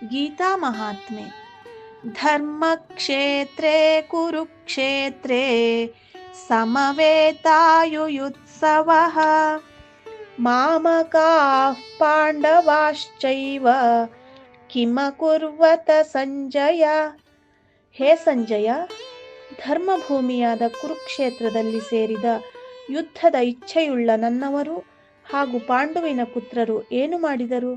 ಗೀತಾ ಮಹಾತ್ಮೆ. ಧರ್ಮಕ್ಷೇತ್ರೇ ಕುರುಕ್ಷೇತ್ರೇ ಸಮವೇತಾಯುಯುತ್ಸವಃ ಮಾಮಕಾಃ ಪಾಂಡವಾಶ್ಚೈವ ಕಿಮಕುರ್ವತ ಸಂಜಯ. ಹೇ ಸಂಜಯ, ಧರ್ಮಭೂಮಿಯಾದ ಕುರುಕ್ಷೇತ್ರದಲ್ಲಿ ಸೇರಿದ ಯುದ್ಧದ ಇಚ್ಛೆಯುಳ್ಳ ನನ್ನವರು ಹಾಗೂ ಪಾಂಡುವಿನ ಪುತ್ರರು ಏನು ಮಾಡಿದರು?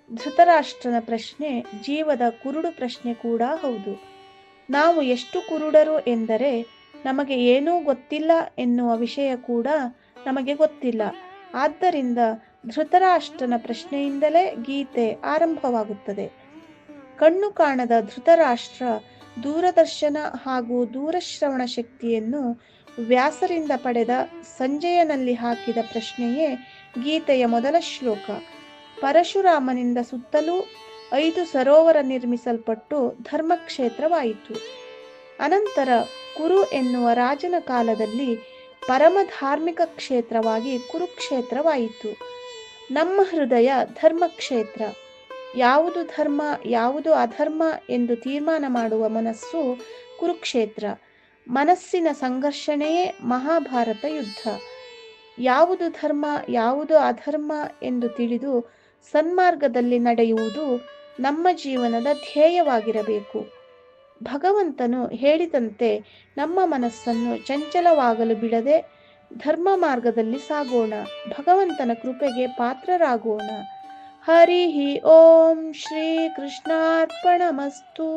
ಧೃತರಾಷ್ಟ್ರನ ಪ್ರಶ್ನೆ ಜೀವದ ಕುರುಡು ಪ್ರಶ್ನೆ ಕೂಡ ಹೌದು. ನಾವು ಎಷ್ಟು ಕುರುಡರು ಎಂದರೆ ನಮಗೆ ಏನೂ ಗೊತ್ತಿಲ್ಲ ಎನ್ನುವ ವಿಷಯ ಕೂಡ ನಮಗೆ ಗೊತ್ತಿಲ್ಲ. ಆದ್ದರಿಂದ ಧೃತರಾಷ್ಟ್ರನ ಪ್ರಶ್ನೆಯಿಂದಲೇ ಗೀತೆ ಆರಂಭವಾಗುತ್ತದೆ. ಕಣ್ಣು ಕಾಣದ ಧೃತರಾಷ್ಟ್ರ ದೂರದರ್ಶನ ಹಾಗೂ ದೂರಶ್ರವಣ ಶಕ್ತಿಯನ್ನು ವ್ಯಾಸರಿಂದ ಪಡೆದ ಸಂಜಯನಲ್ಲಿ ಹಾಕಿದ ಪ್ರಶ್ನೆಯೇ ಗೀತೆಯ ಮೊದಲ ಶ್ಲೋಕ. ಪರಶುರಾಮನಿಂದ ಸುತ್ತಲೂ 5 ಸರೋವರ ನಿರ್ಮಿಸಲ್ಪಟ್ಟು ಧರ್ಮಕ್ಷೇತ್ರವಾಯಿತು. ಅನಂತರ ಕುರು ಎನ್ನುವ ರಾಜನ ಕಾಲದಲ್ಲಿ ಪರಮ ಧಾರ್ಮಿಕ ಕ್ಷೇತ್ರವಾಗಿ ಕುರುಕ್ಷೇತ್ರವಾಯಿತು. ನಮ್ಮ ಹೃದಯ ಧರ್ಮಕ್ಷೇತ್ರ. ಯಾವುದು ಧರ್ಮ ಯಾವುದು ಅಧರ್ಮ ಎಂದು ತೀರ್ಮಾನ ಮಾಡುವ ಮನಸ್ಸು ಕುರುಕ್ಷೇತ್ರ. ಮನಸ್ಸಿನ ಸಂಘರ್ಷಣೆಯೇ ಮಹಾಭಾರತ ಯುದ್ಧ. ಯಾವುದು ಧರ್ಮ ಯಾವುದು ಅಧರ್ಮ ಎಂದು ತಿಳಿದು ಸನ್ಮಾರ್ಗದಲ್ಲಿ ನಡೆಯುವುದು ನಮ್ಮ ಜೀವನದ ಧ್ಯೇಯವಾಗಿರಬೇಕು. ಭಗವಂತನು ಹೇಳಿದಂತೆ ನಮ್ಮ ಮನಸ್ಸನ್ನು ಚಂಚಲವಾಗಲು ಬಿಡದೆ ಧರ್ಮ ಮಾರ್ಗದಲ್ಲಿ ಸಾಗೋಣ. ಭಗವಂತನ ಕೃಪೆಗೆ ಪಾತ್ರರಾಗೋಣ. ಹರಿ ಓಂ ಶ್ರೀ ಕೃಷ್ಣಾರ್ಪಣಮಸ್ತು.